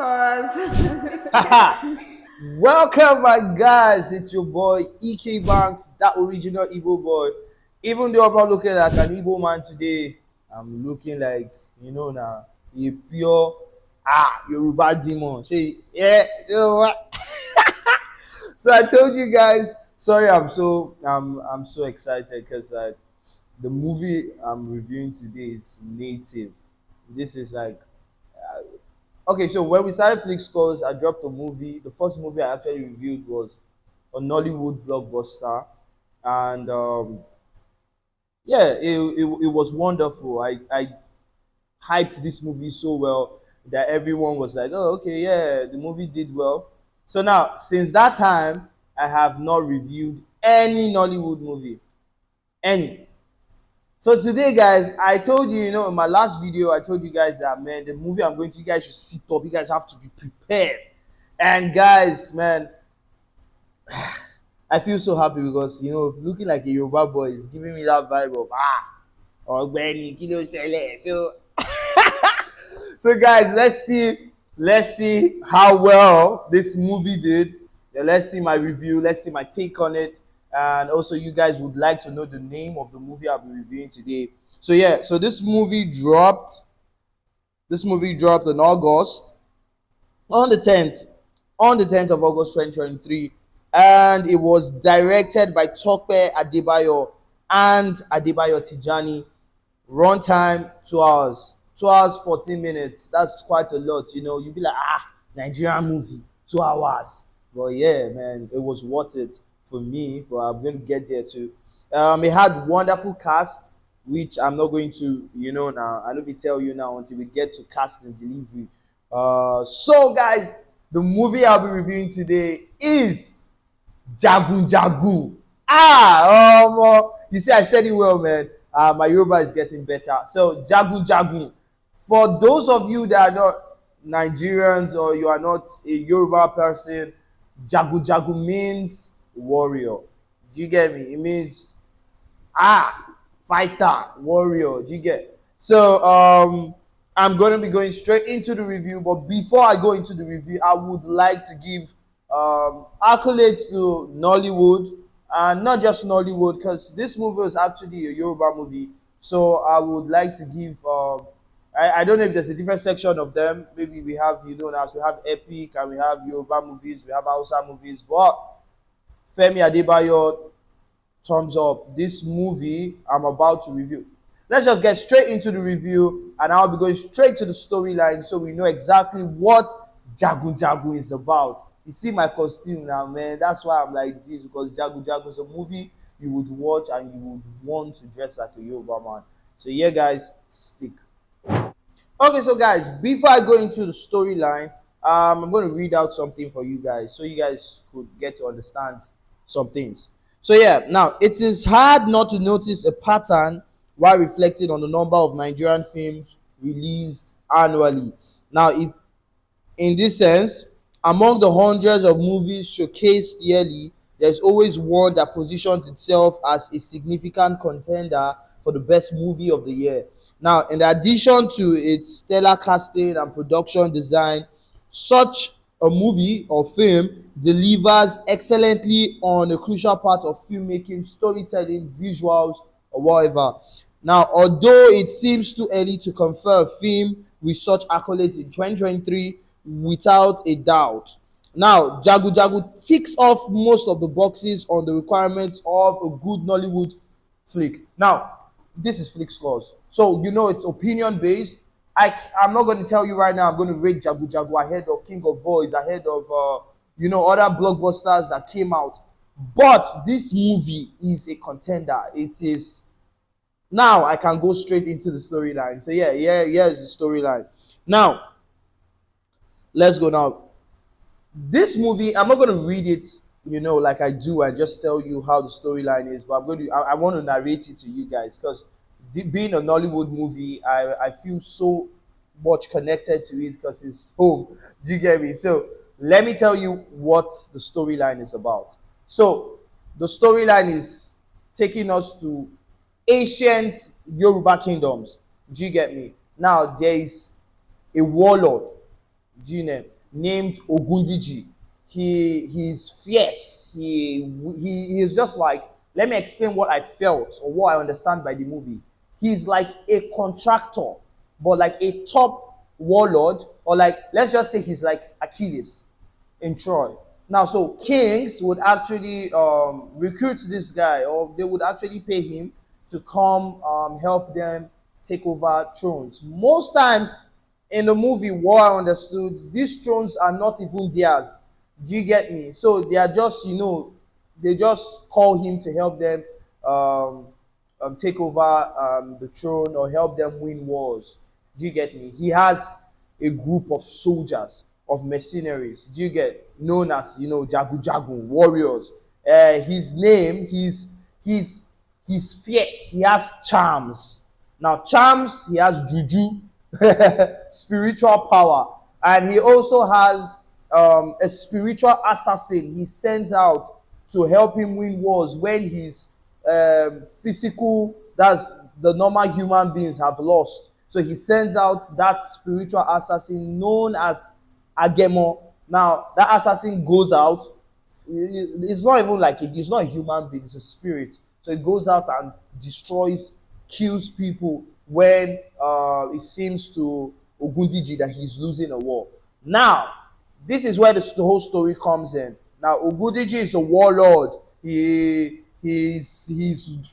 scores. Welcome, my guys. It's your boy EK Banks, that original Igbo boy. Even though I'm not looking like an Igbo man today, I'm looking like now a pure Yoruba demon. Say yeah, so what? So I told you guys. Sorry, I'm so excited because the movie I'm reviewing today is Native. This is like okay, so when we started Flick Scores, I dropped a movie. The first movie I actually reviewed was a Nollywood blockbuster, and yeah, it was wonderful. I hyped this movie so well that everyone was like, "Oh, okay, yeah, the movie did well." So now, since that time, I have not reviewed any Nollywood movie, any. So today, guys, I told you, in my last video, I told you guys that, man, the movie I'm going to, you guys should sit up. You guys have to be prepared. And guys, man, I feel so happy because, looking like a Yoruba boy is giving me that vibe of, Ogbeni, kilo sele. So guys, let's see how well this movie did. Yeah, let's see my review. Let's see my take on it. And also, you guys would like to know the name of the movie I'll be reviewing today. So yeah, so this movie dropped. This movie dropped in August, on the 10th of August 2023, and it was directed by Tope Adebayo and Adebayo Tijani. Runtime 2 hours, 2 hours 14 minutes. That's quite a lot. You'd be like, Nigerian movie, 2 hours. But yeah, man, it was worth it for me, but I'm going to get there too. It had wonderful cast, which I'm not going to, now. I know we tell you now until we get to cast and delivery. So, guys, the movie I'll be reviewing today is Jagun Jagun. You see, I said it well, man. My Yoruba is getting better. So, Jagun Jagun. For those of you that are not Nigerians or you are not a Yoruba person, Jagun Jagun means warrior. Do you get me? It means fighter, warrior. Do you get? So I'm gonna be going straight into the review, but before I go into the review, I would like to give accolades to Nollywood, and not just Nollywood, because this movie was actually a Yoruba movie. So I would like to give I don't know if there's a different section of them. Maybe we have, now we have Epic and we have Yoruba movies, we have Hausa movies, but Femi Adebayo, thumbs up. This movie I'm about to review. Let's just get straight into the review, and I'll be going straight to the storyline so we know exactly what Jagun Jagun is about. You see my costume now, man. That's why I'm like this, because Jagun Jagun is a movie you would watch and you would want to dress like a Yoruba man. So yeah, guys, stick. Okay, so guys, before I go into the storyline, I'm going to read out something for you guys so you guys could get to understand some things. So yeah, now it is hard not to notice a pattern while reflecting on the number of Nigerian films released annually. Now, in this sense, among the hundreds of movies showcased yearly, there's always one that positions itself as a significant contender for the best movie of the year. Now, in addition to its stellar casting and production design, such a movie or film delivers excellently on a crucial part of filmmaking, storytelling, visuals, or whatever. Now, although it seems too early to confer a film with such accolades in 2023, without a doubt. Now, Jagu Jagu ticks off most of the boxes on the requirements of a good Nollywood flick. Now, this is Flick Scores. So, it's opinion based. I'm not going to tell you right now I'm going to rate Jagu Jagu ahead of King of Boys, ahead of, other blockbusters that came out. But this movie is a contender. It is. Now I can go straight into the storyline. So, here's the storyline. Now, let's go now. This movie, I'm not going to read it, like I do. I just tell you how the storyline is. But I want to narrate it to you guys because being a Nollywood movie, I feel so much connected to it because it's home. Do you get me? So let me tell you what the storyline is about. So the storyline is taking us to ancient Yoruba kingdoms. Do you get me? Now there is a warlord. Do you know? named Ogundiji. He's fierce. He is just like, let me explain what I felt or what I understand by the movie. He's like a contractor, but like a top warlord, or like, let's just say he's like Achilles in Troy. Now, so kings would actually recruit this guy, or they would actually pay him to come help them take over thrones. Most times in the movie, what I understood, these thrones are not even theirs. Do you get me? So they are just, they just call him to help them take over the throne or help them win wars. Do you get me? He has a group of soldiers, of mercenaries. Do you get, known as Jagun Jagun warriors? His name, he's fierce. He has charms. Now charms, he has juju, spiritual power, and he also has a spiritual assassin he sends out to help him win wars when his physical, that's the normal human beings, have lost. So he sends out that spiritual assassin known as Ademoye. Now that assassin goes out. It's not even like it's not a human being; it's a spirit. So it goes out and destroys, kills people when it seems to Ogundiji that he's losing a war. Now, this is where the whole story comes in. Now, Ogundiji is a warlord. He's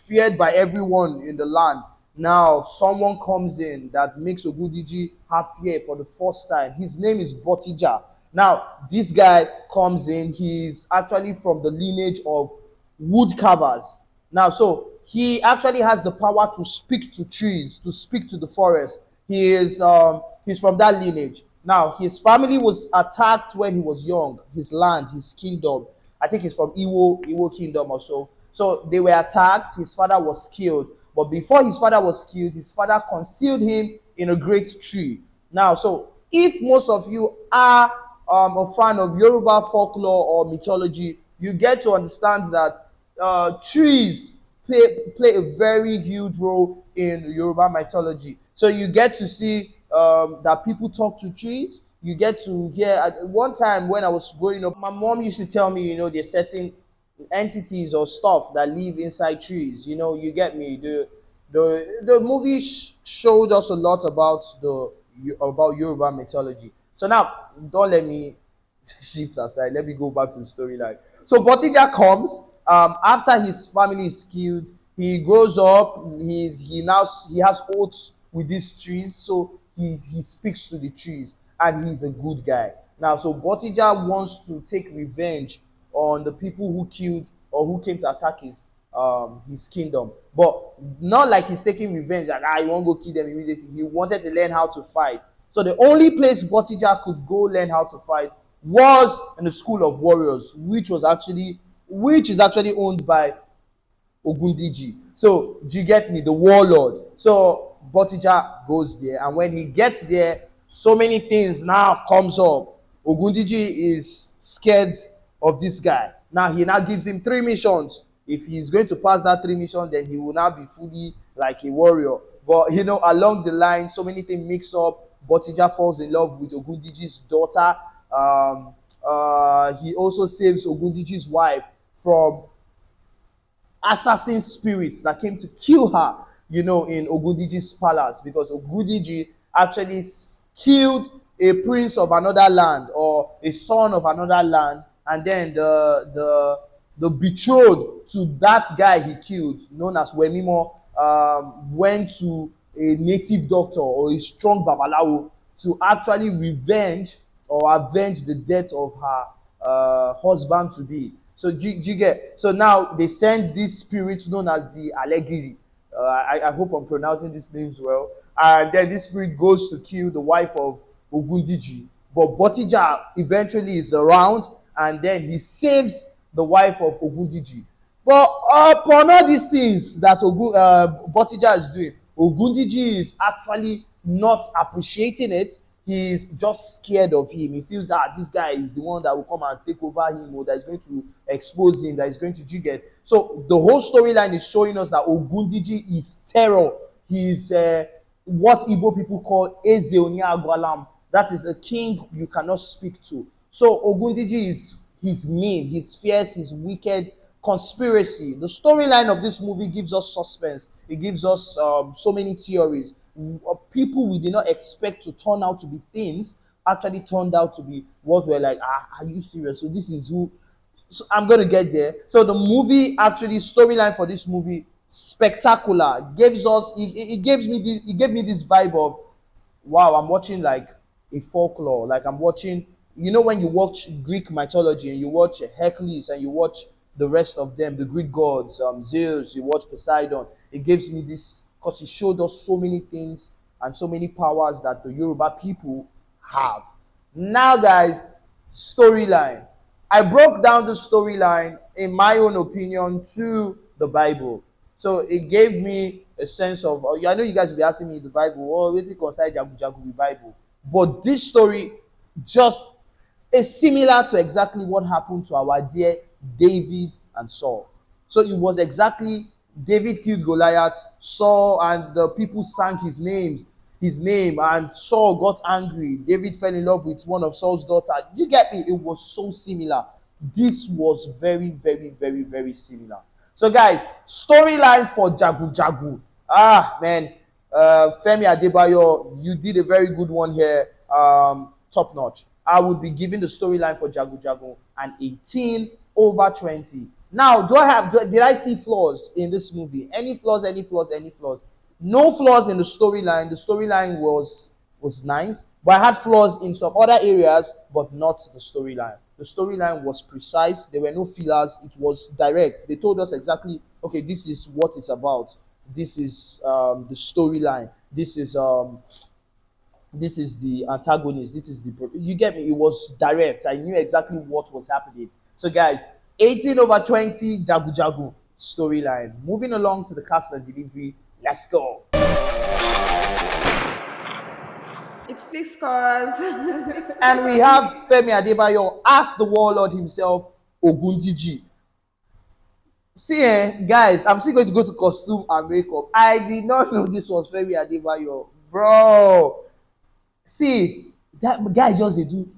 feared by everyone in the land. Now, someone comes in that makes Ogundiji have fear for the first time. His name is Gbotija. Now, this guy comes in. He's actually from the lineage of wood carvers. Now, so he actually has the power to speak to trees, to speak to the forest. He's from that lineage. Now, his family was attacked when he was young. His land, his kingdom. I think he's from Iwo kingdom or so. So they were attacked. His father was killed. But before his father was killed, his father concealed him in a great tree. Now, so if most of you are a fan of Yoruba folklore or mythology, you get to understand that trees play a very huge role in Yoruba mythology. So you get to see that people talk to trees. You get to hear, at one time when I was growing up, my mom used to tell me, there's certain entities or stuff that live inside trees. You get me. The movie showed us a lot about Yoruba mythology. So now, don't let me shift aside. Let me go back to the storyline. So Gbotija comes after his family is killed. He grows up. He has oaths with these trees. So he speaks to the trees, and he's a good guy. Now, so Gbotija wants to take revenge on the people who killed or who came to attack his kingdom, but not like he's taking revenge. Like, he won't go kill them immediately. He wanted to learn how to fight. So the only place Gbotija could go learn how to fight was in the school of warriors, which is actually owned by Ogundiji. So do you get me? The warlord. So Gbotija goes there, and when he gets there, so many things now comes up. Ogundiji is scared of this guy. Now he now gives him 3 missions. If he's going to pass that 3 missions, then he will now be fully like a warrior. But along the line, so many things mix up. Gbotija falls in love with Ogundiji's daughter. He also saves Ogundiji's wife from assassin spirits that came to kill her, in Ogundiji's palace, because Ogundiji actually killed a prince of another land or a son of another land, and then the betrothed to that guy he killed, known as Wemimo, went to a native doctor or a strong babalawo to actually avenge the death of her husband to be. So you get, so now they send this spirit known as the Alegiri. I hope I'm pronouncing these names well. And then this spirit goes to kill the wife of Ogundiji. But Gbotija eventually is around, and then he saves the wife of Ogundiji. But upon all these things that Gbotija is doing, Ogundiji is actually not appreciating it. He's just scared of him. He feels that this guy is the one that will come and take over him, or that is going to expose him, that is going to jigget. So the whole storyline is showing us that Ogundiji is terror. He's what Igbo people call Eze Oni Agwalam. That is a king you cannot speak to. So Ogundiji is he's mean, he's fierce, he's wicked. Conspiracy. The storyline of this movie gives us suspense. It gives us so many theories. People we did not expect to turn out to be things actually turned out to be what we're like. Are you serious? So this is who. So I'm gonna get there. So the movie actually storyline for this movie spectacular. Gives us it gave me this vibe of wow, I'm watching like a folklore. Like I'm watching, when you watch Greek mythology and you watch Hercules and you watch the rest of them, the Greek gods, Zeus, you watch Poseidon. It gives me this because it showed us so many things and so many powers that the Yoruba people have. Now, guys, storyline. I broke down the storyline in my own opinion to the Bible. So it gave me a sense of, I know you guys will be asking me the Bible, what's it concern Jagun Jagun with Bible? But this story just is similar to exactly what happened to our dear David and Saul. So it was exactly David killed Goliath, Saul and the people sang his name, and Saul got angry. David fell in love with one of Saul's daughters. You get me? It was so similar. This was very, very, very, very similar. So, guys, storyline for Jagun Jagun. Man, Femi Adebayo, you did a very good one here. Top notch. I would be giving the storyline for Jagun Jagun an 18/20. Now, did I see flaws in this movie? Any flaws? Any flaws? Any flaws? No flaws in the storyline. The storyline was nice, but I had flaws in some other areas, but not the storyline. The storyline was precise. There were no fillers. It was direct. They told us exactly, okay, this is what it's about. This is the storyline. This is the antagonist. This is you get me. It was direct. I knew exactly what was happening. So, guys, 18/20 Jagun Jagun storyline. Moving along to the cast and delivery. Let's go. It's fixed scores. And we have Femi Adebayo as the warlord himself, Ogundiji. See, guys, I'm still going to go to costume and makeup. I did not know this was Femi Adebayo. Bro. See, that guy just they do.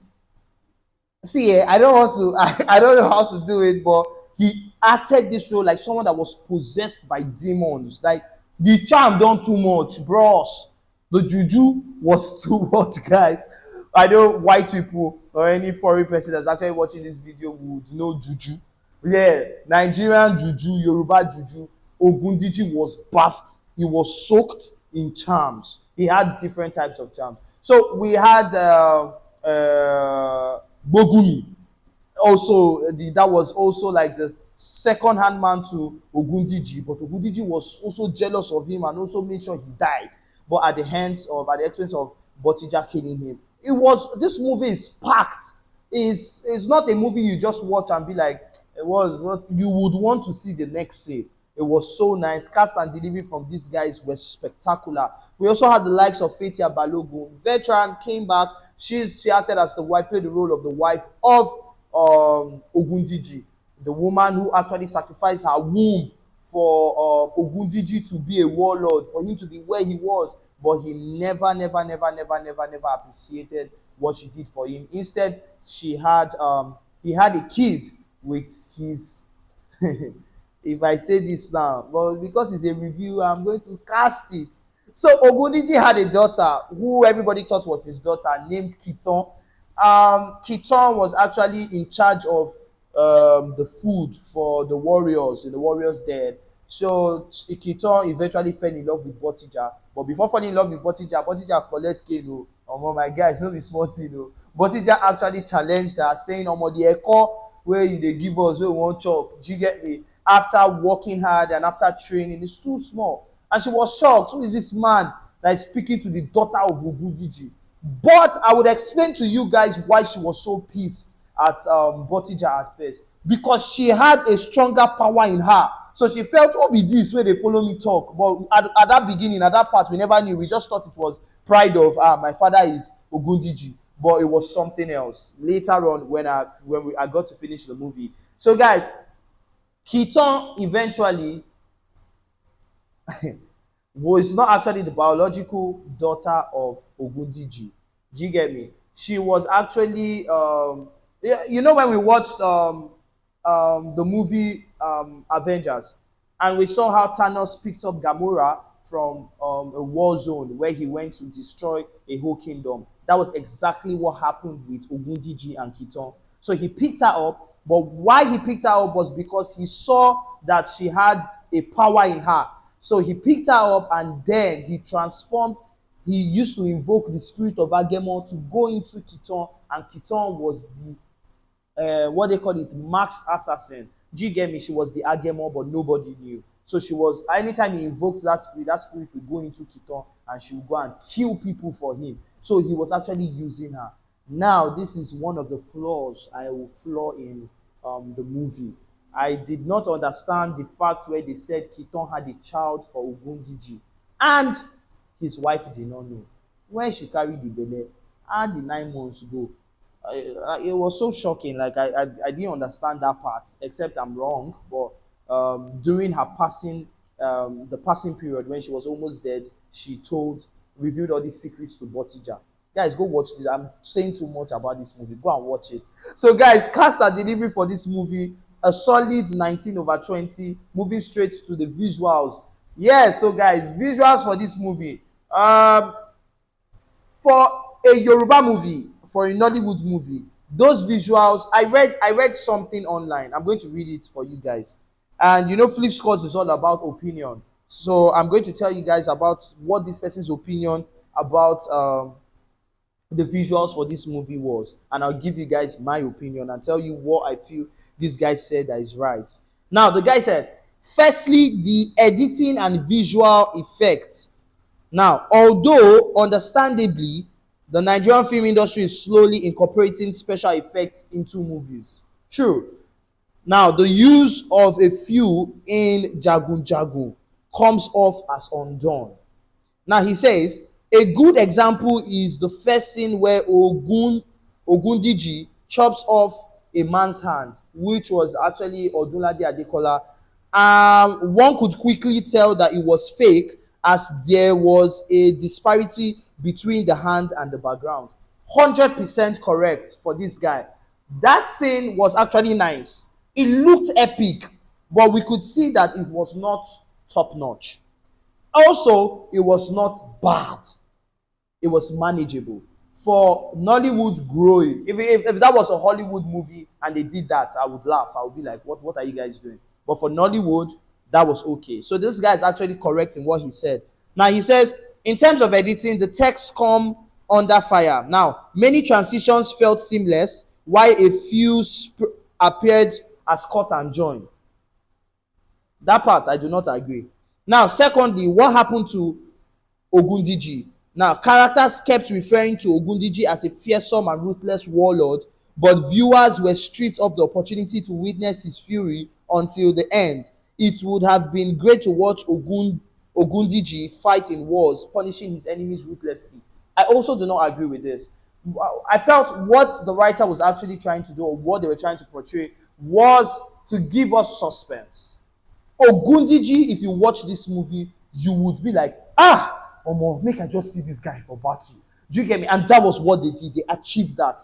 See, I don't want to, I don't know how to do it, but he acted this role like someone that was possessed by demons. Like, the charm done too much, bros. The juju was too much, guys. I know white people or any foreign person that's actually watching this video would know juju. Yeah, Nigerian juju, Yoruba juju. Ogundiji was buffed. He was soaked in charms. He had different types of charms. So we had Bukunmi. Also, that was also like the second-hand man to Ogundiji, but Ogundiji was also jealous of him and also made sure he died, but at the expense of Gbotija killing him. This movie is packed. It's not a movie you just watch and be like, it was what you would want to see the next scene. It was so nice. Cast and delivery from these guys were spectacular. We also had the likes of Faithia Balogun. Veteran came back. She acted as the wife, played the role of the wife of Ogundiji, the woman who actually sacrificed her womb for Ogundiji to be a warlord, for him to be where he was, but he never appreciated what she did for him. Instead, he had a kid with his if I say this now, but because it's a review, I'm going to cast it. So Ogundiji had a daughter who everybody thought was his daughter, named Kiton. Kiton was actually in charge of the food for the warriors in the warriors' den. So Kiton eventually fell in love with Gbotija, but before falling in love with Gbotija collect Kano. Oh my guys, don't be smart, Gbotija actually challenged her, saying, the echo where they give us, where we want chop. Do you get me? After working hard and after training, it's too small. And she was shocked. Who is this man that is speaking to the daughter of Ogundiji? But I would explain to you guys why she was so pissed at Gbotija at first. Because she had a stronger power in her. So she felt, oh, be this way they follow me talk. But at that beginning, at that part, we never knew. We just thought it was pride of, my father is Ogundiji. But it was something else. Later on, when I got to finish the movie. So guys, Kiton eventually was not actually the biological daughter of Ogundiji. Do you get me? She was actually, yeah, you know, when we watched the movie Avengers, and we saw how Thanos picked up Gamora from a war zone where he went to destroy a whole kingdom. That was exactly what happened with Ogundiji and Kiton. So he picked her up, but why he picked her up was because he saw that she had a power in her. So he picked her up and then he transformed. He used to invoke the spirit of Agemo to go into Kiton, and Kiton was the what they call it, masked assassin. Do you get me? She was the Agemo, but nobody knew. So she was, anytime he invoked that spirit would go into Kiton and she would go and kill people for him. So he was actually using her. Now, this is one of the flaws I will flaw in the movie. I did not understand the fact where they said Kiton had a child for Ogundiji, and his wife did not know. When she carried the belle, how did 9 months go? It was so shocking. Like I didn't understand that part, except I'm wrong. But during her passing, the passing period when she was almost dead, she revealed all these secrets to Gbotija. Guys, go watch this. I'm saying too much about this movie. Go and watch it. So, guys, cast and delivery for this movie, a solid 19/20. Moving straight to the visuals. Yeah, so guys, visuals for this movie. For a Yoruba movie, for a Nollywood movie, those visuals, I read something online. I'm going to read it for you guys. And you know, Flip Scores is all about opinion. So I'm going to tell you guys about what this person's opinion about the visuals for this movie was. And I'll give you guys my opinion and tell you what I feel this guy said that is right. Now, the guy said, firstly, the editing and visual effect. Now, although understandably, the Nigerian film industry is slowly incorporating special effects into movies. True. Now, the use of a few in Jagun Jagun comes off as undone. Now, he says, a good example is the first scene where Ogundiji chops off a man's hand, which was actually Odunlade Adekola. One could quickly tell that it was fake as there was a disparity between the hand and the background. 100% correct for this guy. That scene was actually nice. It looked epic, but we could see that it was not top notch. Also, it was not bad. It was manageable. For Nollywood growing, if that was a Hollywood movie and they did that, I would laugh. I would be like, what are you guys doing? But for Nollywood, that was okay. So this guy is actually correct in what he said. Now he says, in terms of editing, the text come under fire. Now, many transitions felt seamless, while a few appeared as cut and join. That part, I do not agree. Now, secondly, what happened to Ogundiji? Now, characters kept referring to Ogundiji as a fearsome and ruthless warlord, but viewers were stripped of the opportunity to witness his fury until the end. It would have been great to watch Ogundiji fight in wars, punishing his enemies ruthlessly. I also do not agree with this. I felt what the writer was actually trying to do, or what they were trying to portray, was to give us suspense. Ogundiji, if you watch this movie, you would be like, Omo, make I just see this guy for battle. Do you get me? And that was what they did. They achieved that.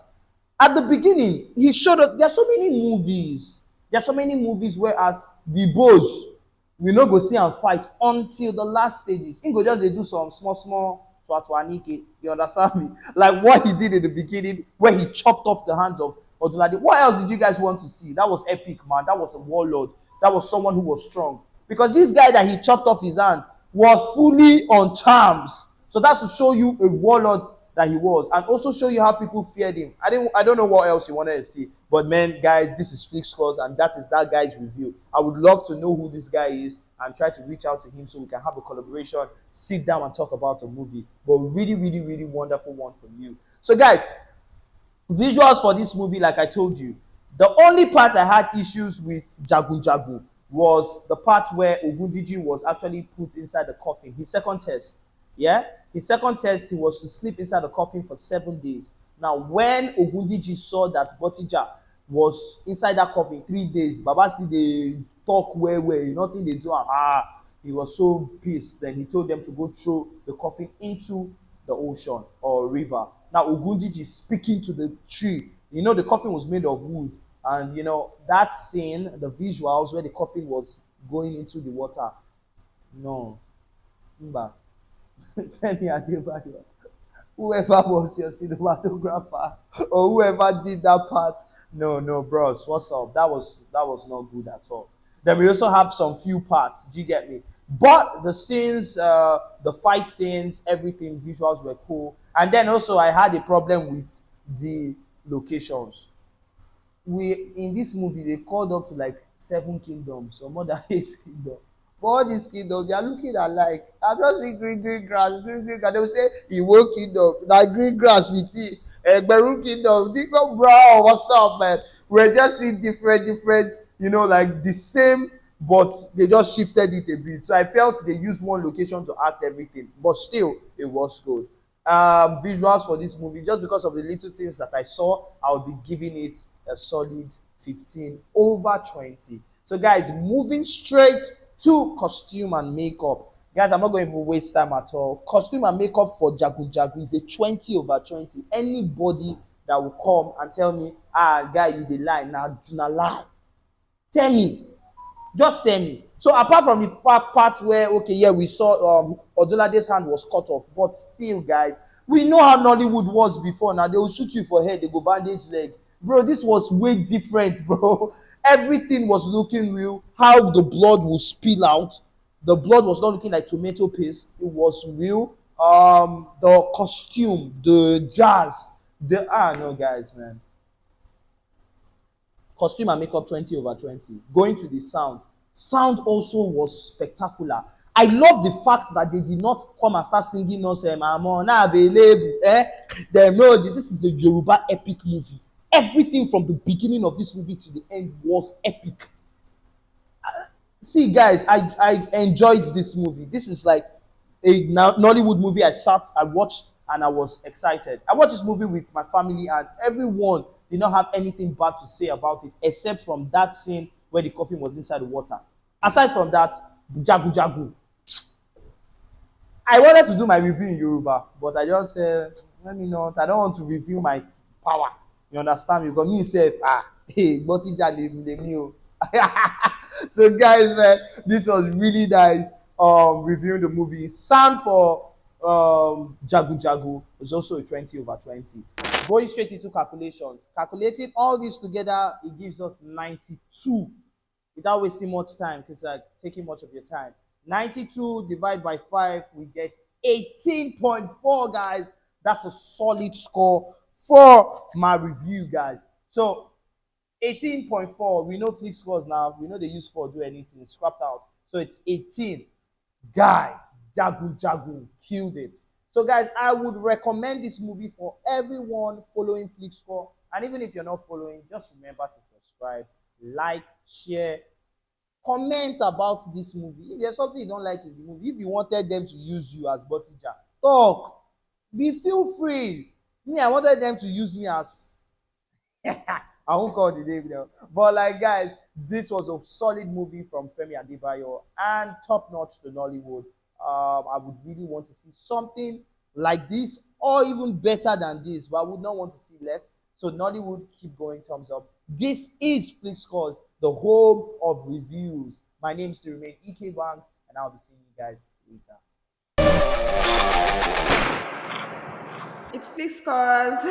At the beginning, he showed us, there are so many movies. There are so many movies whereas the boss, we no go see and fight until the last stages. He go just they do some small twatwanike. You understand me? Like what he did in the beginning, where he chopped off the hands of Odunlade. What else did you guys want to see? That was epic, man. That was a warlord. That was someone who was strong. Because this guy that he chopped off his hand was fully on charms. So that's to show you a warlord that he was, and also show you how people feared him. I don't know what else you wanted to see, but man, guys, this is Flick Scores, and that is that guy's review. I would love to know who this guy is and try to reach out to him so we can have a collaboration, sit down and talk about a movie. But really, really, really wonderful one from you. So, guys, visuals for this movie, like I told you, the only part I had issues with Jagun Jagun was the part where Ogundiji was actually put inside the coffin. His second test, yeah? His second test, he was to sleep inside the coffin for 7 days. Now, when Ogundiji saw that Gbotija was inside that coffin 3 days, Baba still they talk where, nothing they do. He was so pissed. Then he told them to go throw the coffin into the ocean or river. Now Ogundiji is speaking to the tree. You know, the coffin was made of wood, and you know that scene, the visuals where the coffin was going into the water. No, Mba. Femi Adebayo, whoever was your cinematographer or whoever did that part, no, no, bros, what's up? That was not good at all. Then we also have some few parts. Do you get me? But the scenes, the fight scenes, everything, visuals were cool. And then also I had a problem with the locations. We in this movie they called up to like 7 kingdoms or more than 8 kingdoms. But all these kingdoms they are looking alike. I just see green grass, green grass. They will say Iwo kingdom, like green grass with tea. Egberu kingdom, Digo bro, what's up, man? We're just seeing different, you know, like the same, but they just shifted it a bit. So I felt they used one location to act everything, but still it was good. Visuals for this movie, just because of the little things that I saw, I would be giving it a solid 15 over 20. So, guys, moving straight to costume and makeup. Guys, I'm not going to waste time at all. Costume and makeup for Jagun Jagun is a 20 over 20. Anybody that will come and tell me, guy, you dey lie, now do not lie. Tell me. Just tell me. So apart from the fact part where, okay, yeah, we saw Odolade's hand was cut off, but still, guys, we know how Nollywood was before. Now they will shoot you for head, they go bandage leg. Bro, this was way different, bro. Everything was looking real. How the blood will spill out. The blood was not looking like tomato paste. It was real. The costume, the jazz, no, guys, man. Costume and makeup 20 over 20. Going to the sound. Sound also was spectacular. I love the fact that they did not come and start singing us Amona available. They know that this is a Yoruba epic movie. Everything from the beginning of this movie to the end was epic. See, guys, I enjoyed this movie. This is like a Nollywood movie I watched, and I was excited. I watched this movie with my family, and everyone did not have anything bad to say about it, except from that scene where the coffin was inside the water. Aside from that, Jagun Jagun. I wanted to do my review in Yoruba, but I just said, let me not. I don't want to review my power. You understand me? Because me self, hey, Gbotija le o. So guys, man, this was really nice. Reviewing the movie. Sound for Jagun Jagun was also a 20 over 20. Going straight into calculations. Calculating all this together, it gives us 92. Without wasting much time, because like taking much of your time. 92 divided by 5, we get 18.4, guys. That's a solid score for my review, guys. So 18.4, we know Flick scores now. We know they use 4 do anything. It's scrapped out. So it's 18. Guys, Jagun Jagun killed it. So guys, I would recommend this movie for everyone following Flick Score. And even if you're not following, just remember to subscribe, like, share, comment about this movie. If there's something you don't like in the movie, if you wanted them to use you as Gbotija, talk. Feel free. Me, I wanted them to use me as I won't call the name now. But like guys, this was a solid movie from Femi Adebayo and top notch to Nollywood. I would really want to see something like this or even better than this, but I would not want to see less. So Nollywood, keep going, thumbs up. This is Flick Scores, the home of reviews. My name is to remain EK Banks, and I'll be seeing you guys later. It's Flick Scores.